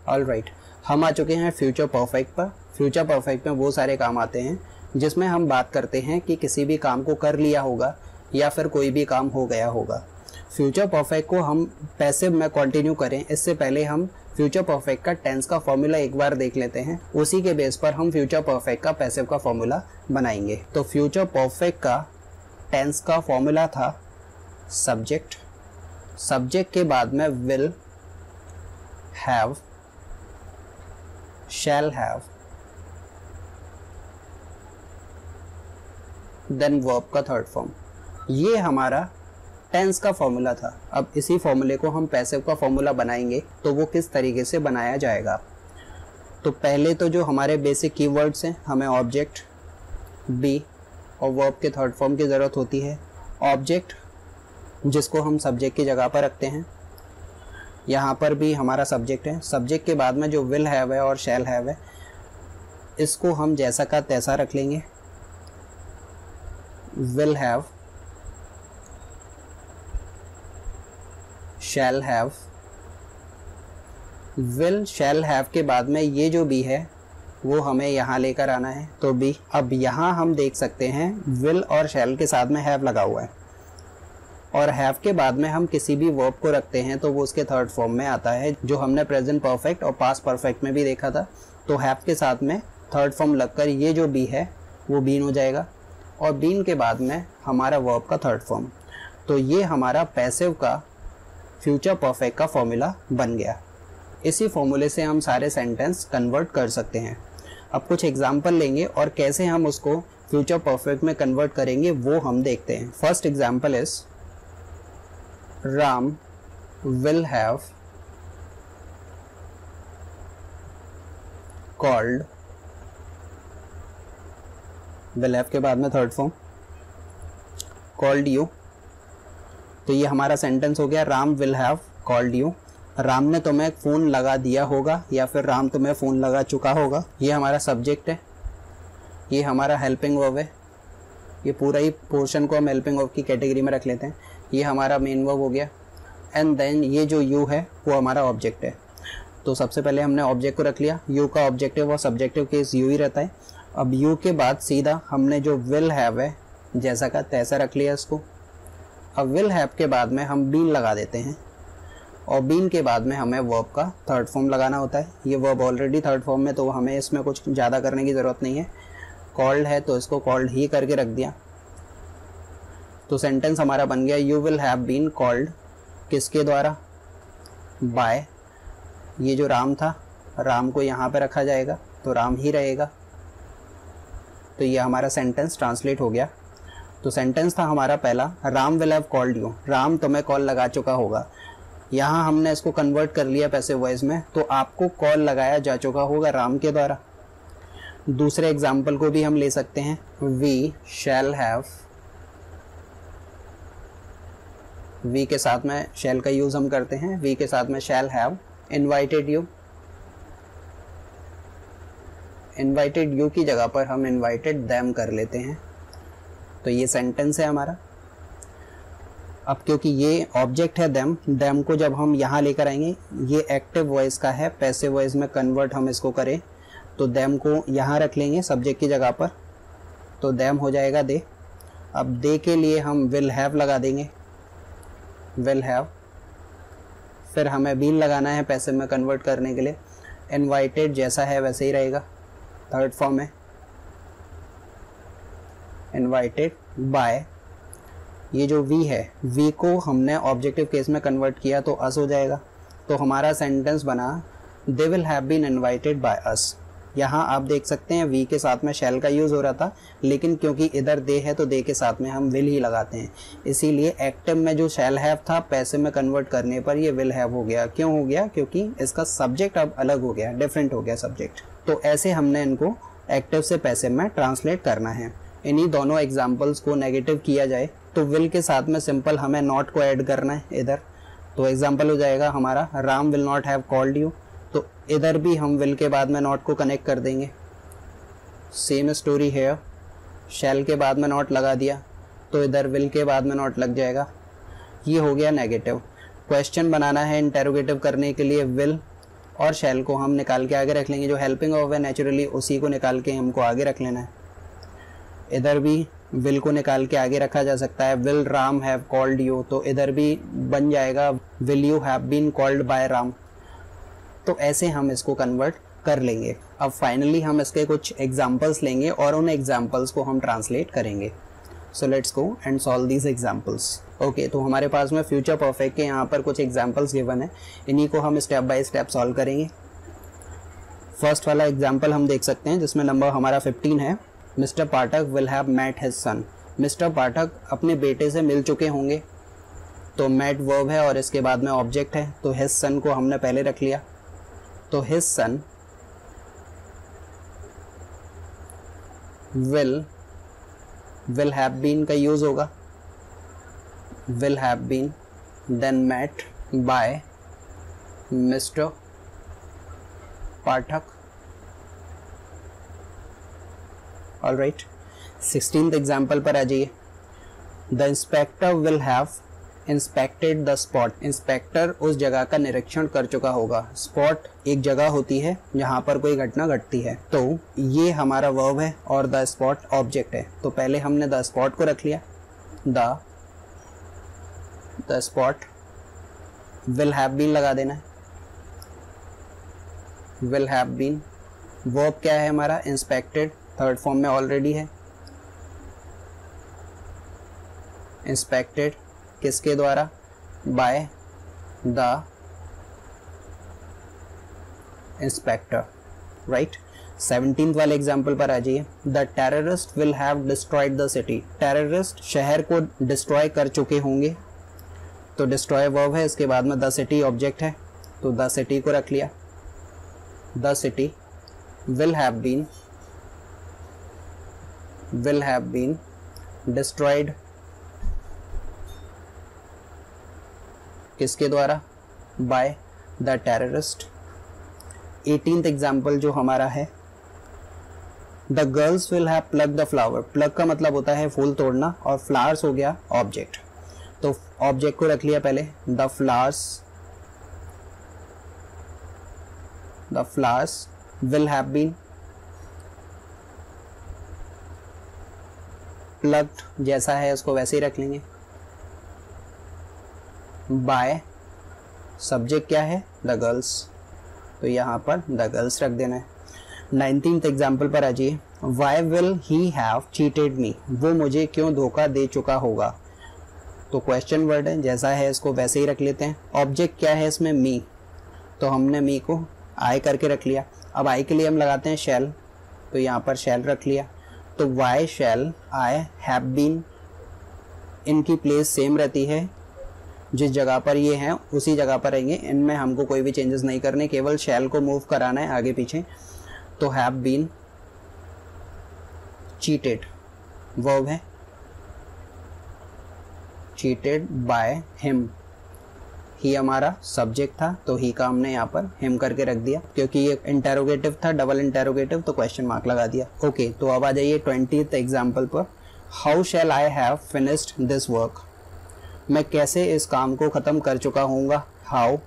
Alright, हम आ चुके हैं फ्यूचर परफेक्ट पर। फ्यूचर परफेक्ट में वो सारे काम आते हैं जिसमें हम बात करते हैं कि किसी भी काम को कर लिया होगा या फिर कोई भी काम हो गया होगा। फ्यूचर परफेक्ट को हम पैसिव में कंटिन्यू करें इससे पहले हम फ्यूचर परफेक्ट का टेंस का फॉर्मूला एक बार देख लेते हैं, उसी के बेस पर हम फ्यूचर परफेक्ट का पैसिव का फॉर्मूला बनाएंगे। तो फ्यूचर परफेक्ट का टेंस का फॉर्मूला था सब्जेक्ट, सब्जेक्ट के बाद में will, have, shall have, then verb का थर्ड फॉर्म। ये हमारा टेंस का फॉर्मूला था। अब इसी फॉर्मूले को हम पैसिव का फॉर्मूला बनाएंगे तो वो किस तरीके से बनाया जाएगा। तो पहले तो जो हमारे बेसिक कीवर्ड्स हैं, हमें ऑब्जेक्ट, बी और वर्ब के थर्ड फॉर्म की ज़रूरत होती है। ऑब्जेक्ट जिसको हम सब्जेक्ट की जगह पर रखते हैं, यहाँ पर भी हमारा सब्जेक्ट है। सब्जेक्ट के बाद में जो विल हैव है और शैल हैव है, इसको हम जैसा का तैसा रख लेंगे। Will have, shall have, will shall have के बाद में ये जो बी है वो हमें यहाँ लेकर आना है, तो बी। अब यहाँ हम देख सकते हैं विल और शैल के साथ में हैव लगा हुआ है, और हैव के बाद में हम किसी भी वर्ब को रखते हैं तो वो उसके थर्ड फॉर्म में आता है, जो हमने प्रेजेंट परफेक्ट और पास्ट परफेक्ट में भी देखा था। तो हैव के साथ में थर्ड फॉर्म लगकर ये जो बी है वो बीन हो जाएगा, और बीन के बाद में हमारा वर्ब का थर्ड फॉर्म। तो ये हमारा पैसिव का फ्यूचर परफेक्ट का फॉर्मूला बन गया। इसी फॉर्मूले से हम सारे सेंटेंस कन्वर्ट कर सकते हैं। अब कुछ एग्जाम्पल लेंगे और कैसे हम उसको फ्यूचर परफेक्ट में कन्वर्ट करेंगे वो हम देखते हैं। First example is Ram will have called, will have के बाद में थर्ड फॉर्म, कॉल्ड यू। तो ये हमारा सेंटेंस हो गया, Ram will have called you. Ram ने तुम्हें फ़ोन लगा दिया होगा या फिर राम तुम्हें फ़ोन लगा चुका होगा। ये हमारा सब्जेक्ट है, ये हमारा हेल्पिंग वर्ब है। ये पूरा ही पोर्शन को हम हेल्पिंग वर्ब की कैटेगरी में रख लेते हैं। ये हमारा मेन वर्ब हो गया, एंड देन ये जो यू है वो हमारा ऑब्जेक्ट है। तो सबसे पहले हमने ऑब्जेक्ट को रख लिया, यू का ऑब्जेक्टिव और सब्जेक्टिव केस यू ही रहता है। अब यू के बाद सीधा हमने जो विल हैव है जैसा का तैसा रख लिया इसको। अब विल हैव के बाद में हम बीन लगा देते हैं, और बीन के बाद में हमें वर्ब का थर्ड फॉर्म लगाना होता है। ये वर्ब ऑलरेडी थर्ड फॉर्म में, तो हमें इसमें कुछ ज़्यादा करने की ज़रूरत नहीं है। कॉल्ड है तो इसको कॉल्ड ही करके रख दिया। तो सेंटेंस हमारा बन गया, you will have been called, किसके द्वारा, बाय। ये जो राम था, राम को यहाँ पे रखा जाएगा तो राम ही रहेगा। तो ये हमारा सेंटेंस ट्रांसलेट हो गया। तो सेंटेंस था हमारा पहला, Ram will have called you, Ram तुम्हें कॉल लगा चुका होगा। यहाँ हमने इसको कन्वर्ट कर लिया पैसिव वॉइस में, तो आपको कॉल लगाया जा चुका होगा राम के द्वारा। दूसरे एग्जाम्पल को भी हम ले सकते हैं, वी शैल हैव, वी के साथ में शैल का यूज हम करते हैं, वी के साथ में shall have invited you. Invited you की जगह पर हम इनवाइटेड देम कर लेते हैं। तो ये सेंटेंस है हमारा। अब क्योंकि ये ऑब्जेक्ट है देम, देम को जब हम यहाँ लेकर आएंगे, ये एक्टिव वॉइस का है, पैसिव वॉइस में कन्वर्ट हम इसको करें तो देम को यहाँ रख लेंगे सब्जेक्ट की जगह पर, तो देम हो जाएगा दे। अब दे के लिए हम विल हैव लगा देंगे, विल हैव। फिर हमें बीन लगाना है पैसिव में कन्वर्ट करने के लिए। इनवाइटेड जैसा है वैसे ही रहेगा, थर्ड फॉर्म है, इनवाइटेड बाय। ये जो वी है, वी को हमने ऑब्जेक्टिव केस में कन्वर्ट किया तो अस हो जाएगा। तो हमारा सेंटेंस बना, they will have been invited by us. यहाँ आप देख सकते हैं वी के साथ में शैल का यूज़ हो रहा था, लेकिन क्योंकि इधर दे है तो दे के साथ में हम विल ही लगाते हैं। इसीलिए एक्टिव में जो शैल हैव था पैसिव में कन्वर्ट करने पर ये विल हैव हो गया। क्यों हो गया? क्योंकि इसका सब्जेक्ट अब अलग हो गया, डिफरेंट हो गया सब्जेक्ट। तो ऐसे हमने इनको एक्टिव से पैसिव में ट्रांसलेट करना है। इन्हीं दोनों एग्जाम्पल्स को नेगेटिव किया जाए तो विल के साथ में सिंपल हमें नॉट को ऐड करना है इधर। तो एग्जाम्पल हो जाएगा हमारा, Ram will not have called you. तो इधर भी हम विल के बाद में नॉट को कनेक्ट कर देंगे। सेम स्टोरी है, शैल के बाद में नॉट लगा दिया तो इधर विल के बाद में नॉट लग जाएगा। ये हो गया नेगेटिव। क्वेश्चन बनाना है इंटेरोगेटिव करने के लिए विल और शैल को हम निकाल के आगे रख लेंगे, जो हेल्पिंग वर्ब है नेचुरली उसी को निकाल के हमको आगे रख लेना है। इधर भी विल को निकाल के आगे रखा जा सकता है, will Ram have called you, तो इधर भी बन जाएगा will you have been called by Ram. तो ऐसे हम इसको कन्वर्ट कर लेंगे। अब फाइनली हम इसके कुछ एग्जाम्पल्स लेंगे और उन एग्जाम्पल्स को हम ट्रांसलेट करेंगे। So let's go and solve these examples. Okay, तो हमारे पास में फ्यूचर परफेक्ट के यहाँ पर कुछ एग्जाम्पल्स गिवन है, इन्हीं को हम स्टेप बाय स्टेप सॉल्व करेंगे। फर्स्ट वाला एग्जाम्पल हम देख सकते हैं जिसमें नंबर हमारा 15 है। Mister Pathak will have met his son. Mister Pathak अपने बेटे से मिल चुके होंगे, तो मेट वर्ब है और इसके बाद में ऑब्जेक्ट है, तो हिज सन को हमने पहले रख लिया। तो his son will have been का यूज होगा, will have been then met by mister Pathak. Alright, 16th example पर आ जाइए। The inspector will have inspected the spot. Inspector उस जगह का निरीक्षण कर चुका होगा। स्पॉट एक जगह होती है जहां पर कोई घटना घटती है, तो ये हमारा वर्ब है और द स्पॉट ऑब्जेक्ट है। तो पहले हमने द स्पॉट को रख लिया, the spot will have been लगा देना है। विल हैव बीन वर्ब क्या है हमारा, इंस्पेक्टेड, थर्ड फॉर्म में ऑलरेडी है। इंस्पेक्टेड किसके द्वारा, by the inspector, right. 17th वाले एग्जाम्पल पर आ जाइए। The terrorist will have destroyed the city. Terrorist शहर को डिस्ट्रॉय कर चुके होंगे, तो डिस्ट्रॉय वर्ब है, इसके बाद में द सिटी ऑब्जेक्ट है, तो द सिटी को रख लिया। The city will have been destroyed किसके द्वारा, by the terrorist. 18th example जो हमारा है, the girls will have plug the flower. Plug का मतलब होता है फूल तोड़ना और फ्लावर्स हो गया ऑब्जेक्ट, तो ऑब्जेक्ट को रख लिया पहले। The flowers will have been plugged, जैसा है उसको वैसे ही रख लेंगे, बाय सब्जेक्ट क्या है, द गर्ल्स, तो यहाँ पर द गर्ल्स रख देना है। 19th एग्जाम्पल पर आ जाइए। Why will he have cheated me. वो मुझे क्यों धोखा दे चुका होगा, तो क्वेश्चन वर्ड है, जैसा है इसको वैसे ही रख लेते हैं। ऑब्जेक्ट क्या है इसमें, मी, तो हमने मी को आई करके रख लिया। अब आई के लिए हम लगाते हैं शैल, तो यहाँ पर शैल रख लिया। तो why shall I have been, इनकी प्लेस सेम रहती है, जिस जगह पर ये हैं उसी जगह पर रहेंगे, इनमें हमको कोई भी चेंजेस नहीं करने, केवल शैल को मूव कराना है आगे पीछे। तो हैव बीन चीटेड वर्ब है, चीटेड बाय हिम, ही हमारा सब्जेक्ट था, तो ही का हमने यहाँ पर हिम करके रख दिया, क्योंकि ये इंटेरोगेटिव था, डबल इंटेरोगेटिव, तो क्वेश्चन मार्क लगा दिया। ओके, तो अब आ जाइए 20th एग्जाम्पल पर। How shell I have finished this work. मैं कैसे इस काम को ख़त्म कर चुका हूँगा, हाउ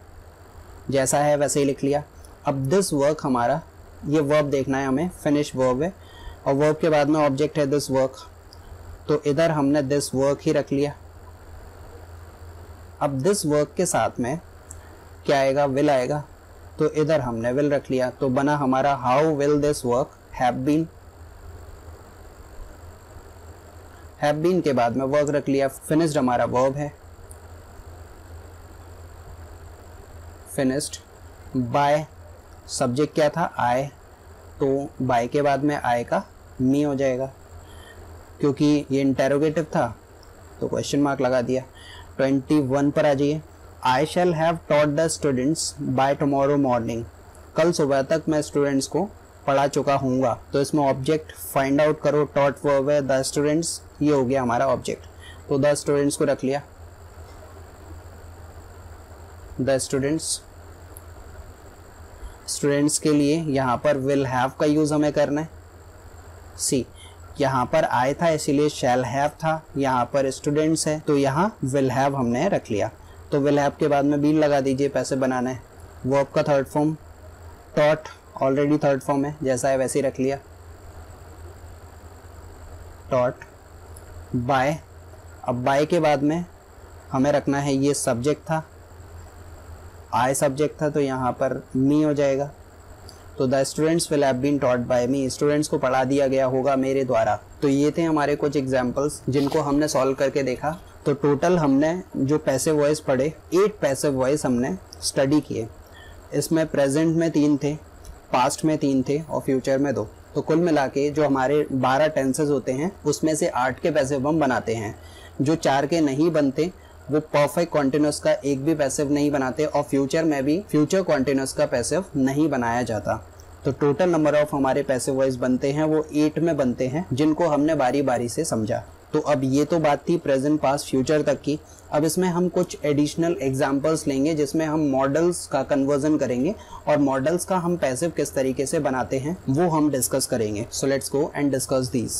जैसा है वैसे ही लिख लिया। अब दिस वर्क हमारा, ये वर्ब देखना है हमें, फिनिश वर्ब है और वर्ब के बाद में ऑब्जेक्ट है दिस वर्क, तो इधर हमने दिस वर्क ही रख लिया। अब दिस वर्क के साथ में क्या आएगा, विल आएगा, तो इधर हमने विल रख लिया, तो बना हमारा how will this work have been. Have been के बाद में वर्क रख लिया, फिनिश्ड हमारा वर्ब है, फिनिश्ड बाय सब्जेक्ट क्या था, आई, तो बाय के बाद में आई का मी हो जाएगा, क्योंकि ये इंटेरोगेटिव था, तो क्वेश्चन मार्क लगा दिया। 21 पर आ जाइए। I shall have taught the students by tomorrow morning. कल सुबह तक मैं स्टूडेंट्स को पढ़ा चुका हूँगा, तो इसमें ऑब्जेक्ट फाइंड आउट करो, टॉट वर्ब है, द स्टूडेंट्स, ये हो गया हमारा ऑब्जेक्ट, तो द स्टूडेंट्स को रख लिया। द स्टूडेंट्स के लिए यहाँ पर विल हैव का यूज हमें करना है। सी, यहाँ पर आई था इसीलिए शैल हैव था, यहाँ पर स्टूडेंट्स है तो यहाँ विल हैव हमने रख लिया। तो विल हैव के बाद में बीन लगा दीजिए, पैसे बनाना है। वर्ब का third form taught already third form है, जैसा है वैसे ही रख लिया। टॉट बाय, अब बाय के बाद में हमें रखना है, ये सब्जेक्ट था, आई सब्जेक्ट था, तो यहाँ पर मी हो जाएगा। तो the students will have been taught by me, students को पढ़ा दिया गया होगा मेरे द्वारा। तो ये थे हमारे कुछ एग्जाम्पल्स जिनको हमने सॉल्व करके देखा। तो टोटल हमने जो पैसिव वॉइस पढ़े, 8 पैसिव वॉइस हमने स्टडी किए। इसमें प्रेजेंट में 3 थे, पास्ट में 3 थे और फ्यूचर में 2। तो कुल मिला के जो हमारे 12 टेंसेस होते हैं उसमें से 8 के पैसिव हम बनाते हैं। जो 4 के नहीं बनते वो परफेक्ट कॉन्टिन्यूस का एक भी पैसिव नहीं बनाते और फ्यूचर में भी फ्यूचर कॉन्टिन्यूस का पैसिव नहीं बनाया जाता। तो टोटल नंबर ऑफ हमारे पैसिव वॉइस बनते हैं वो 8 में बनते हैं, जिनको हमने बारी बारी से समझा। तो अब ये तो बात थी प्रेजेंट पास्ट फ्यूचर तक की। अब इसमें हम कुछ एडिशनल एग्जांपल्स लेंगे जिसमें हम मॉडल्स का कन्वर्जन करेंगे और मॉडल्स का हम पैसिव किस तरीके से बनाते हैं वो हम डिस्कस करेंगे। So let's go and discuss these.